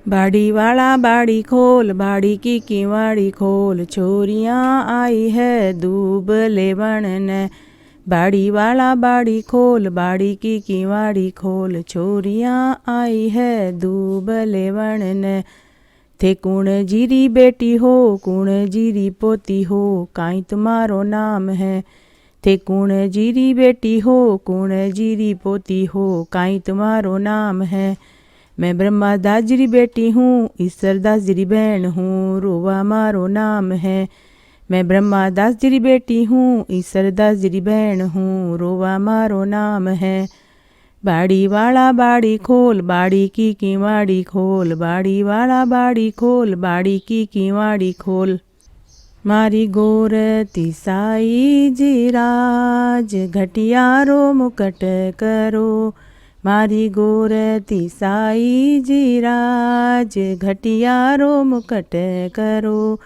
बाड़ी वाला बाड़ी खोल, बाड़ी की किवाड़ी खोल, छोरियाँ आई है दूब लेवण ने। बाड़ी वाला बाड़ी खोल, बाड़ी की किवाड़ी खोल, छोरियाँ आई है दूब लेवण ने। थे कुण जीरी बेटी हो, कुण जीरी पोती हो, काई तुम्हारो नाम है। थे कुण जीरी बेटी हो, कुण जीरी पोती हो, काई तुम्हारो नाम है। मैं ब्रह्मा दास जी री बेटी हूँ, ईश्वर दास जी री बहन हूँ, रोवा मारो नाम है। मैं ब्रह्मा दास जी री बेटी हूँ, ईश्वर दास जी री बहन हूँ, रोवा मारो नाम है। बाड़ी वाला बाड़ी खोल, बाड़ी की किवाड़ी खोल, बाड़ी वाला बाड़ी खोल, बाड़ी की किवाड़ी खोल। मारी गोर तिसाई जी राज, घटियारो मुकट करो। मारी गोर तिसाई जी राज, घटियारो मुकट करो।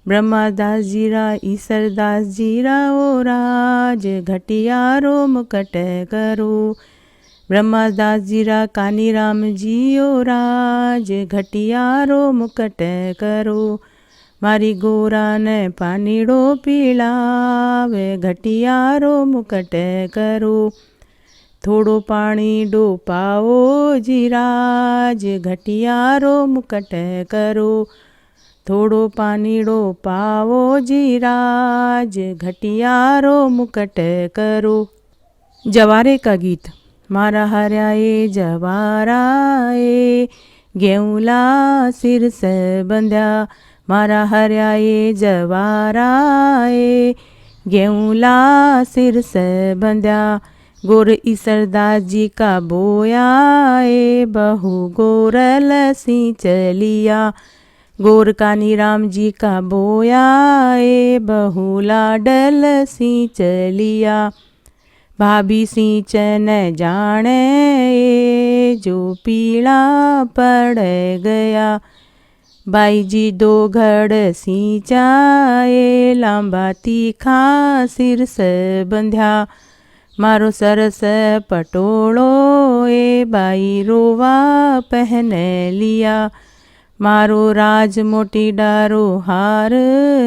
ब्रह्मादास जीरा ईश्वर दास जीरा ओ राज, घटियारो मुकट करो। ब्रह्मादास जीरा कानी राम जी ओ राज, घटियारो मुकट करो। मारी गोरा ने पानीड़ो पीलावे, घटियारो मुकट करो। थोड़ो पानी डो पाओ जी राज, घटियारो मुकट करो। थोड़ो पानी डो पाओ जी राज, घटियारो मुकट करो। जवारे का गीत। मारा हरियाए जवाराए, गेऊला सिर से बंध्या। मारा हरियाए जवाराए, गेऊला सिर से बंध्या। गोर ईश्वर दास जी का बोयाए, बहु गोरल सी चलिया। गोर कानी राम जी का बोयाए, बहु लाडल सी चलिया। भाभी सिंचन जाने, जो पीला पड़ गया। बाई जी दो घड़ सिंचाए, लांबा तीखा सिर से बंध्या। मारो सरस पटोड़ो, ए बाई रोवा पहन लिया। मारो राज मोटी डारो हार,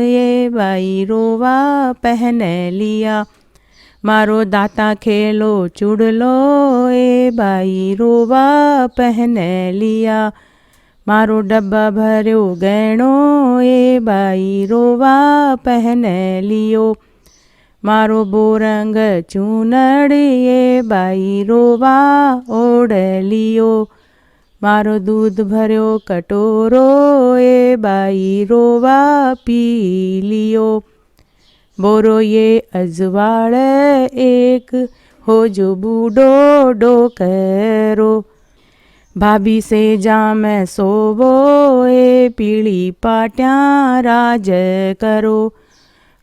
ये बाई रोवा पहन लिया। मारो दाता खेलो चुड़लो, ए बाई रोवा पहन लिया। मारो डब्बा भरो गहणो, ए बाई रोवा पहन लियो। मारो बोरंग चूनड़, ये बाई रोवा ओढ़ लियो। मारो दूध भरो कटोरो, ए बाई रोवा पी लियो। बोरो ये अजवाड़ एक, हो जो बूढ़ो डो करो। भाभी से जाम सोवो, ए पीली पाट्या राज करो।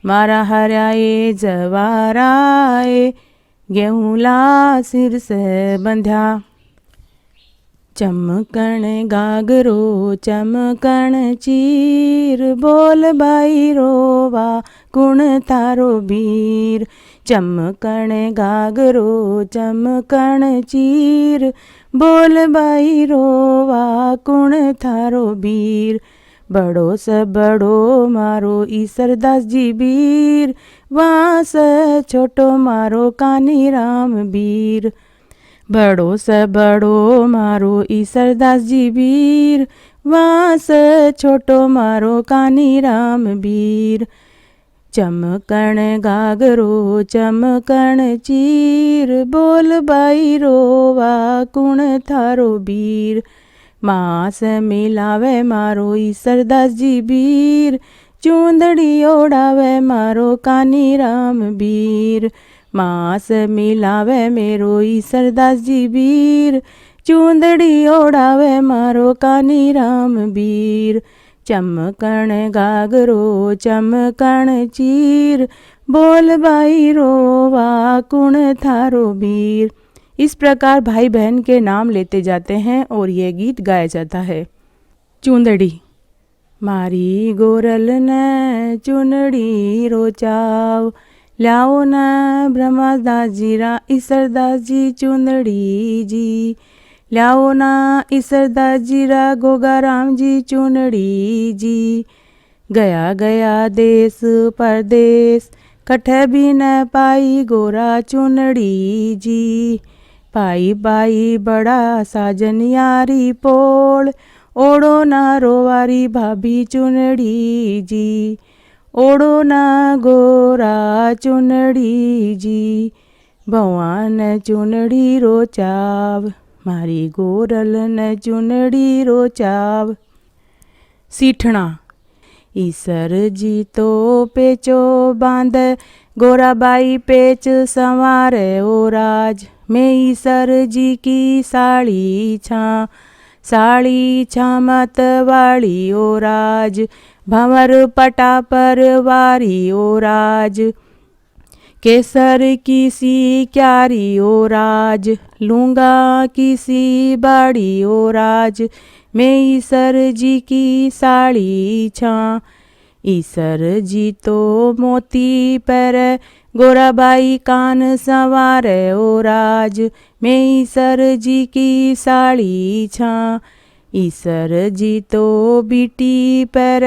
मारा हराए जवाराए, गेहूँला सिर से बंध्या। चमकण गागरो चमकण चीर, बोल बाई रोवा कुण थारो बीर। चमकण गागरो चमकण चीर, बोल बाई रोवा कुण थारो बीर। बड़ो से बड़ो मारो ईश्वर दास जी बीर, वहाँ से छोटो मारो कानी राम बीर। बड़ो से बड़ो मारो ईश्वर दास जी बीर, वहाँ से छोटो मारो कानी राम बीर। चमकण गागरो चमकण चीर, बोल बाई रोवा कुण थारो बीर। मास मिलावे मारो ईश्वर दास जी बीर, चूंदड़ी ओढ़ावे मारो कानी राम बीर। मास मिलावे मेरो ईश्वर दास जी बीर, चूंदड़ी ओढ़ावे मारो कानी राम बीर। चमकण गागरो चमकण चीर, बोल बाई रोवा कुण थारो बीर। इस प्रकार भाई बहन के नाम लेते जाते हैं और ये गीत गाया जाता है। चूंदड़ी। मारी गोरल न चुनड़ी रोचाव, ल्याओ न ब्रह्मादास जी रा ईश्वर दास जी चुंदड़ी जी। ल्याओ ना ईसरदास जीरा गोगा राम जी चुनड़ी जी। गया गया देश परदेश कठे भी न पाई गोरा चुनड़ी जी। पाई पाई बड़ा साजन यारी पोल ओढ़ो ना रोवारी भाभी चुनड़ी जी। ओढ़ो ना गोरा चुनड़ी जी। भगवान चुनड़ी रो चाव मारी गोरल न चुनड़ी रो चाव। सीठना ईसर जी तो पेचो बांध गोराबाई पेच संवारे ओ राज। मैं ईसर जी की साड़ी छा मत वाली ओ राज। भंवर पटा पर वारी ओ राज। केसर की सी क्यारी ओ राज। लूंगा की सी बाड़ी ओ राज। मैं ईसर जी की साड़ी छा। ईसर जी तो मोती पर गोराबाई कान संवारे ओ राज। मैं ईसर जी की साड़ी छा। ईसर जी तो बीटी पर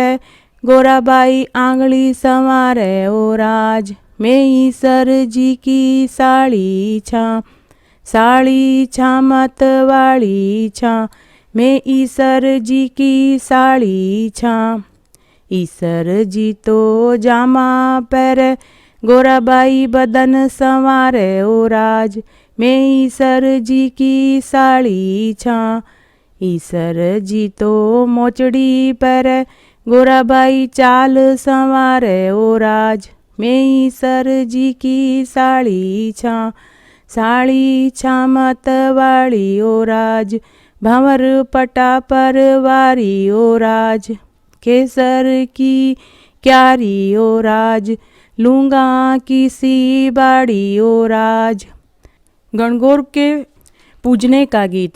गोराबाई आंगली संवारे ओ राज। मैं ईसर जी की साड़ी छा मत वाली छा। मैं ईसर जी की साड़ी छा। ईसर जी तो जामा पर गोराबाई बदन संवारे ओ राज। मैं ईसर जी की साड़ी छा। ईसर जी तो मोचड़ी पर गोराबाई चाल संवारे ओ राज। मैं ईसर जी की साड़ी छा मत वाली ओ राज। भंवर पटा पर वारी ओ राज। केसर की क्यारी ओ राज। लूंगा की सी बाड़ी ओ राज। गणगौर के पूजने का गीत।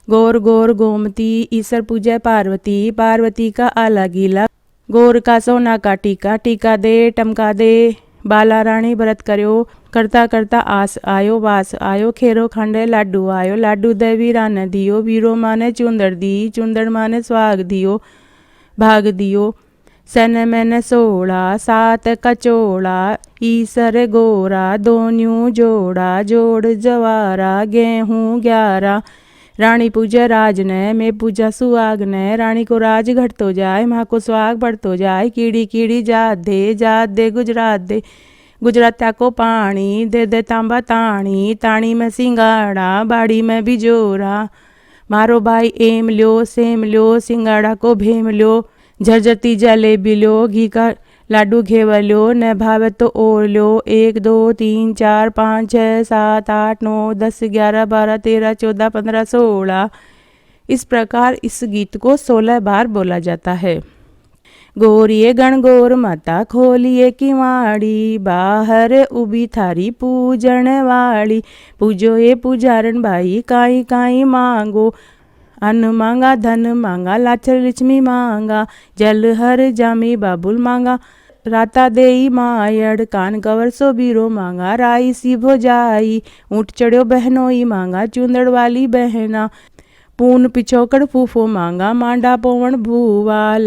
गौर गौर गोमती ईसर पूजय पार्वती। पार्वती का आला गीला गौर का सोना का टीका। टीका दे टमका दे बाला रानी व्रत करो। करता करता आस आयो वास आयो। खेरो खंडे लाडू आयो। लाडू दे वीरा ने दियो। वीरो माने चुंदड़ दी। चुंदड़ माने स्वाग दियो भाग दियो। सन मैंने 16 7 कचोड़ा। ईसर गोरा दोन्यू जोड़ा। जोड़ जवारा गेहूँ 11। रानी पूजा राज ने मैं पूजा सुहाग ने। रानी को राज घटतो जाए माँ को सुहाग बढ़तो जाए। कीड़ी कीड़ी जात दे गुजरात्या को पानी दे दे तांबा ताणी। ताणी में सिंगाड़ा बाड़ी में बिजोरा। मारो भाई एम ल्यो सेम ल्यो सिंगाड़ा को भेम ल्यो। झरझरती जलेबी ल्यो घी का लाडू घेवल्यो न भावे तो और ल्यो। 1 2 3 4 5 6 7 8 9 10 11 12 13 14 15 16। इस प्रकार इस गीत को 16 बार बोला जाता है। गोरिये गणगौर माता खोलिए किवाड़ी। बाहर उभी थारी पूजन वाली। पूजो ये पुजारन भाई काई काई मांगो। अन्न मांगा धन मांगा लाचर लक्ष्मी मांगा। जल हर जामी बाबुल मांगा। राता देई मायड़ कान कवर सो बीरो मांगा। राई सी भोजाई ऊँट चढ़ो बहनोई मांगा। चुंदड़ वाली बहना पून पिछोकड़ फूफो मांगा। मांडा पवन भूवा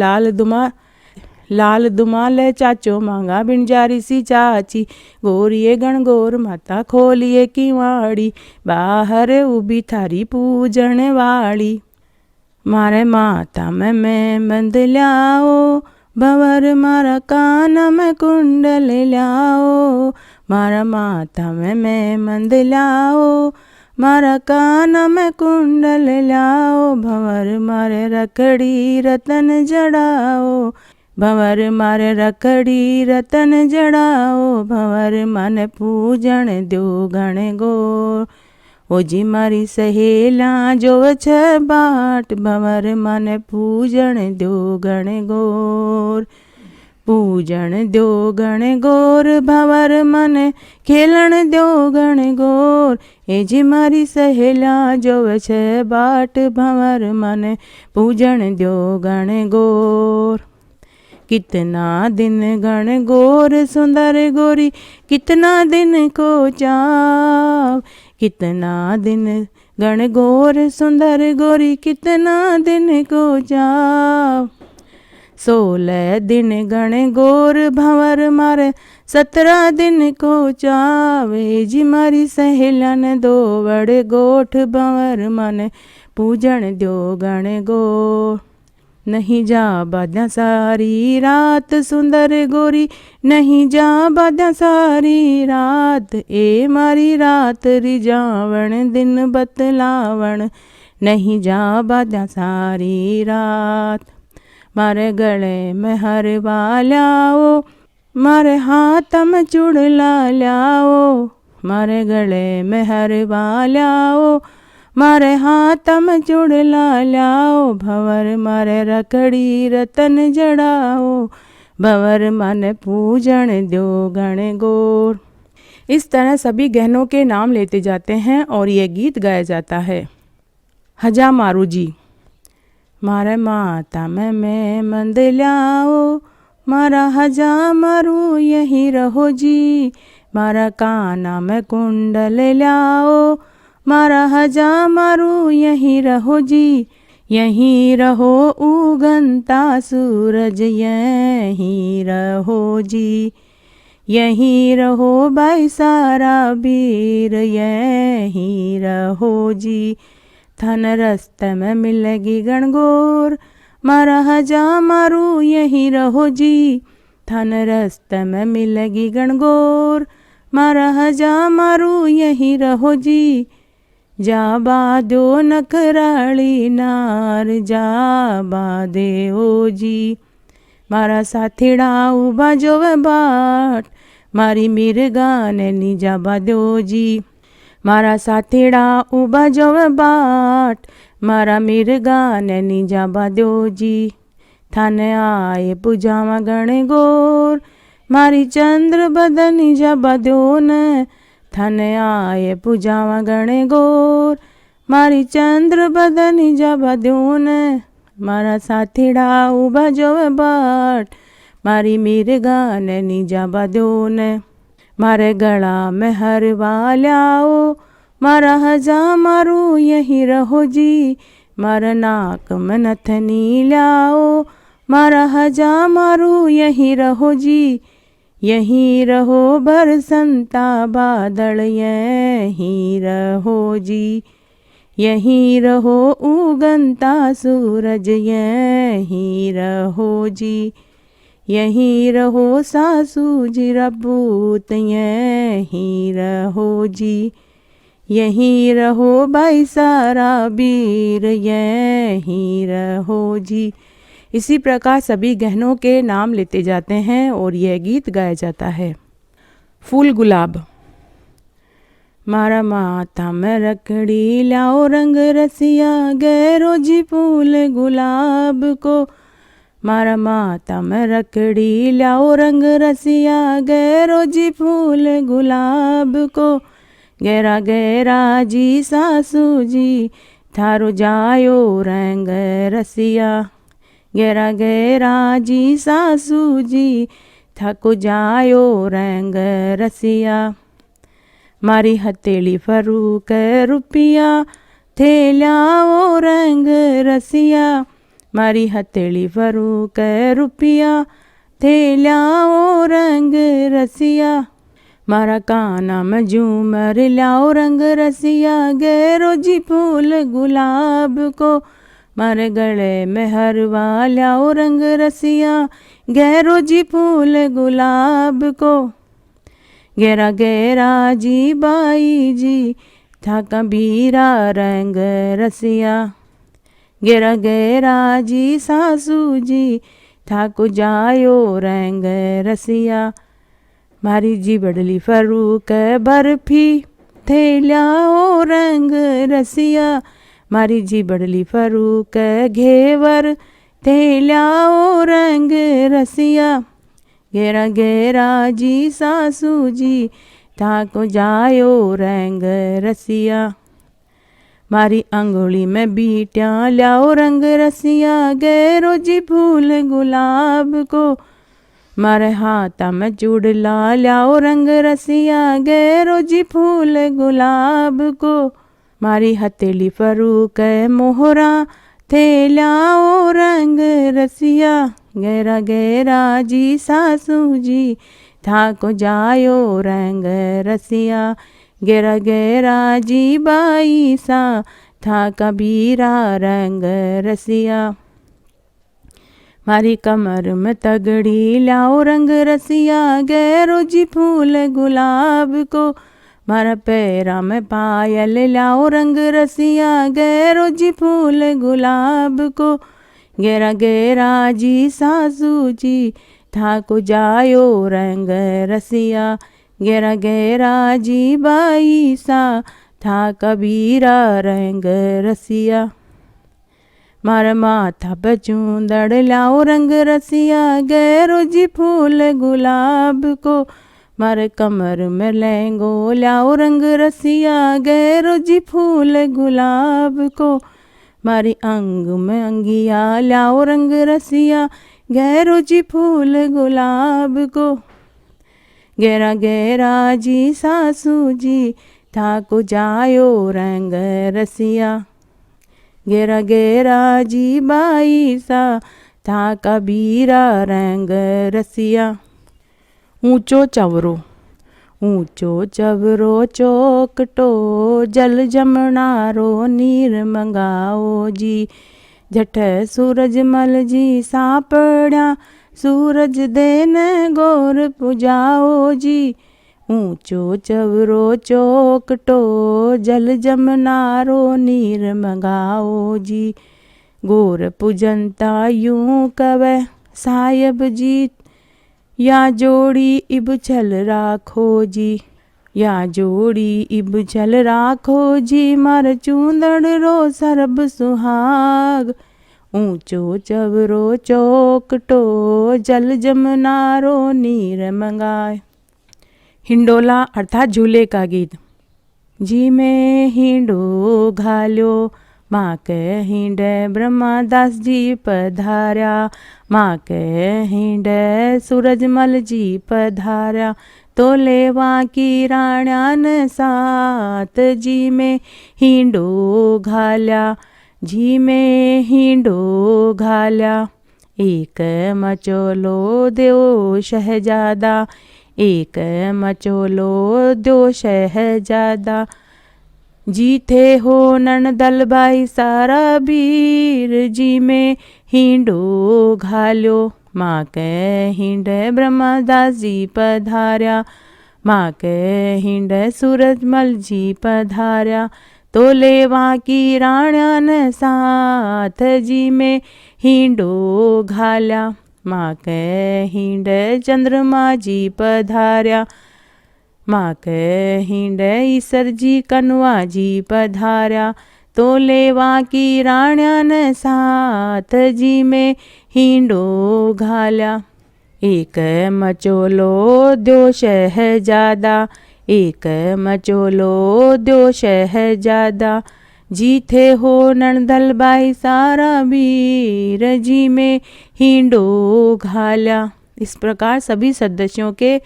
लाल दुमाले चाचो मांगा। बिनजारी सी चाची गोरिये गणगौर माता खोलिए किवाड़ी। बाहर उभी थारी पूजन वाली। मारे माता में बंद ल्याओ। भंवर मारा कान में कुंडल ल्याओ। मारा माता में बंद ल्याओ। मारा कान में कुंडल ल्याओ। भंवर मारे रखड़ी रतन जड़ाओ। भंवर मारे रखड़ी रतन जड़ाओ। भंवर मन पूजन दो गण गौर। ओ जी मारी सहेला जो छ बाट। भंवर मन पूजन दो गण गौर। पूजन दो गण गौर। भंवर मन खेलन दो गण गौर। ए जी मारी सहेला जो छ बाट। भंवर मन पूजन दो गण गौर। कितना दिन गण गौर सुंदर गोरी। कितना दिन को चाव। कितना दिन गण गोर सुंदर गोरी कितना दिन को जाओ। 16 दिन गण गोर भंवर मारे 17 दिन को चावे जी मारी सहेलन दो वड़ गोठ भंवर मन पूजन द्यो गण गोर। नहीं जा बाध्या सारी रात सुंदर गोरी नहीं जा बाध्या सारी रात ए मारी रात रिजावण दिन बतलावण नहीं जा बाध्या सारी रात। मारे गले में हरवा ल्याओ मारे हाथ में चूड़ला ल्याओ। मारे गले में हरवा ल्याओ मारे हाथ में चूड़ला ल्याओ। भंवर मारे रखड़ी रतन जड़ाओ भंवर मन पूजन द्यो गण गोर। इस तरह सभी गहनों के नाम लेते जाते हैं और ये गीत गाया जाता है। हजा मारू जी। मारे माता में मंद ल्याओ मारा हजा मारू यहीं रहो जी। मारा काना में कुंडल ल्याओ मारा हजा मारू यहीं रहो जी। यहीं रहो उगंता सूरज यहीं रहो जी। यहीं रहो भाई सारा वीर यहीं रहो जी। थन रस्ते में मिलेगी गणगौर मारा हजा मारू यहीं रहो जी। थन रस्ते में मिलेगी गणगौर मारा हजा मारू यहीं रहो जी। जा बादो नखराली नार जा बादे ओ जी। मारा साथीड़ा उबा जोवे बाट मारी मिर्गा ने नीजा बादो जी। मारा साथीड़ा उबा जोवे बाट मारा मिर्गा ने नीजा बादो जी। थाने आए पूजावा गण गोर मारी चंद्र बदनी जा बादो ने। थाने आए पूजावा गण गोर मारी चंद्र बदनी जा बादो ने। मारा साथीड़ा उबा जोवे बाट मारी मिर्गा ने नीजा बादो ने। मारे गला में हरवा ल्याओ मारा हजा मारू यहीं रहो जी। मारा नाक में नथनी ल्याओ मारा हजा मारू यहीं रहो जी। यहीं रहो बरसंता बादल यहीं रहो जी। यहीं रहो उगंता सूरज यहीं रहो जी। यहीं रहो सासू जी रबूत यहीं रहो जी। यहीं रहो भाई सारा वीर यहीं रहो जी। इसी प्रकार सभी गहनों के नाम लेते जाते हैं और यह गीत गाया जाता है। फूल गुलाब। मारा माथा में रखड़ी लाओ रंग रसिया गैरो जी फूल गुलाब को। मारा माथा में रखड़ी लाओ रंग रसिया गैरो जी फूल गुलाब को। गहरा गहरा जी सासू जी थारो जायो रंग रसिया। गहरा गहरा जी सासू जी थाको जायो रंग रसिया। मारी हथेली फरूक रुपिया थे ल्याओ रंग रसिया। मारी हथेली फरूक रुपिया थे ल्याओ रंग रसिया। मारा काना में झूमर ल्याओ रंग रसिया गैरो जी फूल गुलाब को। मारे गले में हरवा ल्याओ रंग रसिया गैरो जी फूल गुलाब को। गहरा गहरा जी बाई जी था कबीरा रंग रसिया। गहरा गहरा जी सासू जी था को जायो रंग रसिया। मारी जी बडली फरूक बर्फी थे ल्याओ रंग रसिया। मारी जी बडली फरूक घेवर थे ल्याओ रंग रसिया। गहरा गहरा जी सासू जी था को जायो रंग रसिया। मारी अंगुली में बीटिया ल्याओ रंग रसिया गैरो जी फूल गुलाब को। मारे हाथा में चूड़ला ल्याओ रंग रसिया गैरो जी फूल गुलाब को। मारी हथेली फरूक मोहरा थे लाओ रंग रसिया। गहरा गहरा जी सासू जी था को जायो रंग रसिया। गहरा गहरा जी बाई सा था कबीरा रंग रसिया। मारी कमर में तगड़ी लाओ रंग रसिया। गहरो जी फूल गुलाब को। मारा पैरा में पायल लाओ रंग रसिया। गहरो जी फूल गुलाब को। गहरा गहरा जी सासू जी था को जायो रंग रसिया। गहरा गहरा जी बाई सा था कबीरा रंग रसिया। मारा माथा पे चूंदड़ लाओ रंग रसिया। गहरो जी फूल गुलाब को। मारे कमर में लहंगो लाओ रंग रसिया। गहरो जी फूल गुलाब को। मारी अंग में अंगिया लाओ रंग रसिया। गहरो जी फूल गुलाब को। गहरा गहरा जी सासू जी था को जायो रंग रसिया। गहरा गहरा जी बाई सा था कबीरा रंग रसिया। ऊंचो चवरो ऊंचो चवरो चौकटो। जल जमनारो नीर मंगाओ जी। जठ सूरज मल जी सापड़ा। सूरज देन गोर पुजाओ जी। ऊंचो चवरो चौकटो। जल जमनारो नीर मंगाओ जी। गोर पूजनता यूं कवे साहिब जी। या जोड़ी इब छल राखो जी। या जोड़ी इब छल राखो जी। मर चूंदड़ रो सरब सुहाग। ऊंचो चवरो चौकटो। जल जमनारो नीर मंगाए। हिंडोला अर्थात झूले का गीत। जी में हिंडो घाल्यो। माँ के हिंडे ब्रह्मादास जी पधार्या। माँ के हिंडे सूरजमल जी पधार्या। तो लेवा की राण्यान साथ। जी में हिंडो घाल्या। जी में हिंडो घाल्या। एक मचोलो देव शहजादा। एक मचोलो दो शहजादा। जी थे हो ननदल भाई सारा वीर। जी में हिंडो घाल्यो। माँ के हिंडे ब्रह्मदास जी पधार्या। माँ के हिंडे सूरजमल जी पधार्या। तो लेवा की राण्यान साथ। जी में हिंडो घाल्या। माँ के हिंडे चंद्रमा जी पधार्या। माँ के हिंडे ईसर जी कनवा जी पधार्या। तो लेवा की राण्यान साथ। जी में हिंडो घाल्या। एक मचोलो दो शहजादा। एक मचोलो दो शहजादा। जी थे हो ननदल बाई सारा वीर। जी में हिंडो घाल्या। इस प्रकार सभी सदस्यों के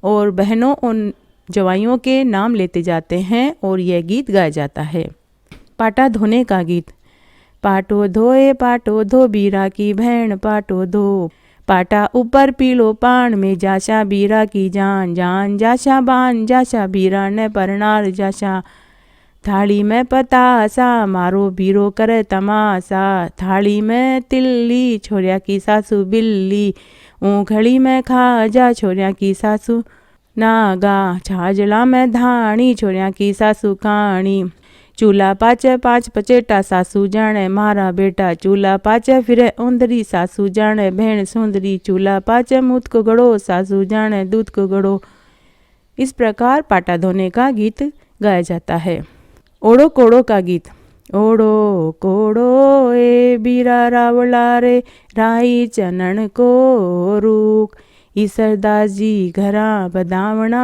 और बहनों और जवाइयों के नाम लेते जाते हैं और यह गीत गाया जाता है। पाटा धोने का गीत। पाटो धो बीरा की बहन पाटो धो। पाटा ऊपर पीलो पान में जाशा बीरा की जान। जान जाशा बान जाशा बीरा ने परनार जाशा। थाली में पतासा मारो बीरो करे तमाशा। थाली में तिल्ली छोरिया की सासू बिल्ली। ऊखड़ी में खाजा छोरिया की सासू नागा। छाजला में धाणी छोरिया की सासू काणी। चूल्हा पाचे पाँच पचेटा सासू जाने मारा बेटा। चूल्हा पाचे फिरे ओंदरी सासू जाने भेण सुंदरी। चूल्हा पाचे मूत को गड़ो सासू जाने दूध को गड़ो। इस प्रकार पाटा धोने का गीत गाया जाता है। ओड़ो कोड़ो का गीत। ओड़ो कोड़ो ए बीरा रावला रे। राई चनन को रूख। ईसरदास जी घरा बदावना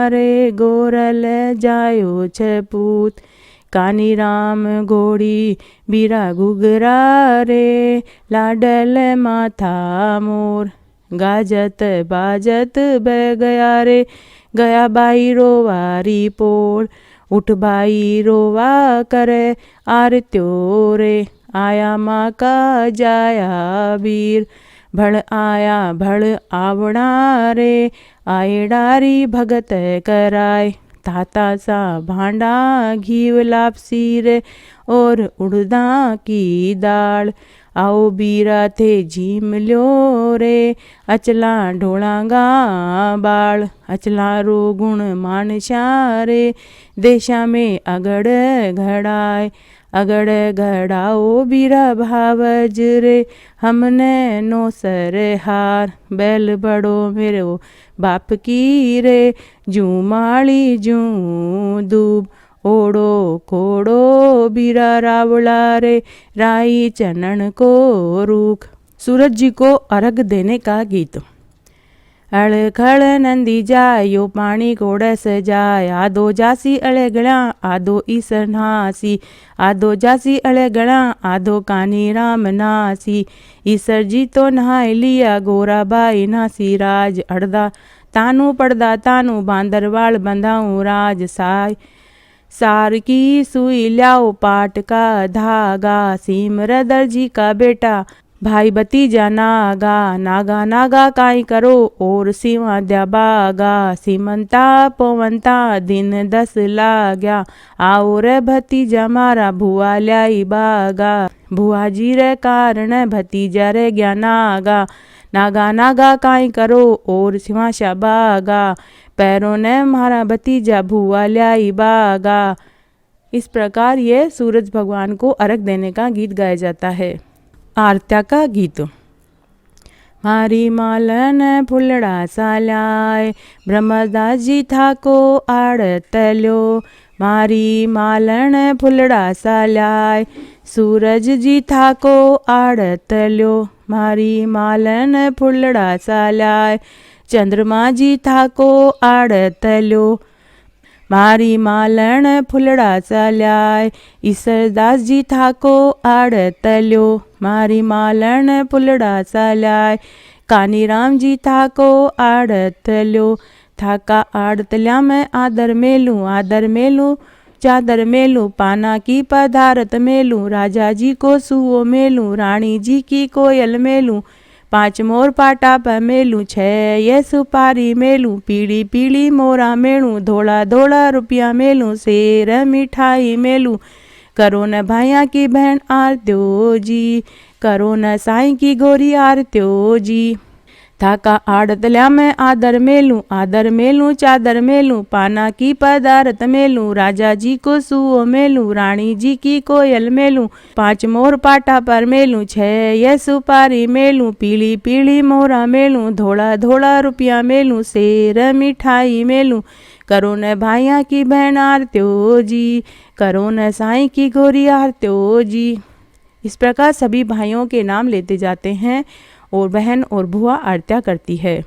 रे। गोरल जायो छ पूत। कानी राम घोड़ी बीरा घुघरा रे। लाडल माथा मोर। गाजत बाजत बह गया रे। गया बाई रोवारी पोर। उठ भाई रोवा करे आरत्यो रे, आया माँ का जाया वीर। भड़ आया भड़ आवड़ा रे, आए डारी भगत कराय। ताता सा भांडा घीव लापसी रे, और उड़दा की दाल। आओ बीरा थे झीम ल्यो रे, अचला ढोलांगा बाल। अचला रो गुण मानशा रे, देशा में अगड़ घड़ाए। अगड़ घड़ाओ बीरा भावज रे, हमने नो सर हार। बैल बड़ो मेरो बाप की रे, जू माली जू दूब। ओड़ो कोड़ो बीरा रावला रे, राई चनन को रूख। सूरज जी को अर्घ देने का गीत। अड़ खड़ नंदी जाय, यो पानी कोड़स जाय। आदो जासी अड़े गड़ा, आदो ईसर नासी। आदो जासी अड़े गड़ा, आदो कानी राम नासी। ईसर जी तो नहाय लिया, गोरा बाई नासी राज। अड़दा तानू पड़दा तानू, बांदरवाल बंधाऊं राज। सार की सुई ल्याओ पाट का धागा, सीमरदर जी का बेटा भाई भतीजा नागा। नागा नागा काई करो, और सिवा द्या बागा। सीमंता पवंता दिन 10 लाग्या, आओ रे भतीजा मारा भुआ ल्याई बागा। भुआ जी रे कारण भतीजा रे गया नागा। नागा नागा काई करो, और सिवाशा बागा। पैरों ने मारा भतीजा भुआ ल्याई बागा। इस प्रकार ये सूरज भगवान को अर्घ देने का गीत गाया जाता है। आरत्या का गीत। मारी मालन फुलड़ा सालाय, ब्रह्मदास जी था को आड़त ल्यो। मारी मालन फुलड़ा सालाय, सूरज जी था को आड़त ल्यो। मारी मालन फुलड़ा सालाय, चंद्रमा जी था को आड़त ल्यो। मारी मालन फुलड़ा सालाय, ईसरदास जी था को आड़त ल्यो। मारी मालन फुलड़ा सालाय, कानीराम जी था को आड़त ल्यो। थाका आड़त ल्या मैं आदर मेलूं चादर मेलूं। पाना की पदारत मेलूं, राजा जी को सुओ मेलूं। रानी जी की कोयल मेलूं, 5 मोर पाटा पर मेलूं। 6 ये सुपारी मेलूं, पीली पीली मोरा मेलूं। धोला धोला रुपया मेलूं, शेर मिठाई मेलूं। करो न भाइया की बहन आरत्यो जी, करो न साईं की गोरी आरत्यो जी। थाका आड़त ल्या मैं आदर मेलूं चादर मेलूं। पाना की पदारत मेलूं, राजा जी को सुओ मेलूं। रानी जी की कोयल मेलूं, 5 मोर पाटा पर मेलूं। 6 ये सुपारी मेलूं, पीली पीली मोरा मेलूं। धोला धोला रुपया मेलूं, शेर मिठाई मेलूं। करो न भाइया की बहन आरत्यो जी, करो न साईं की गोरी आरत्यो जी। इस प्रकार सभी भाइयों के नाम लेते जाते हैं और बहन और भुआ आरत्या करती है।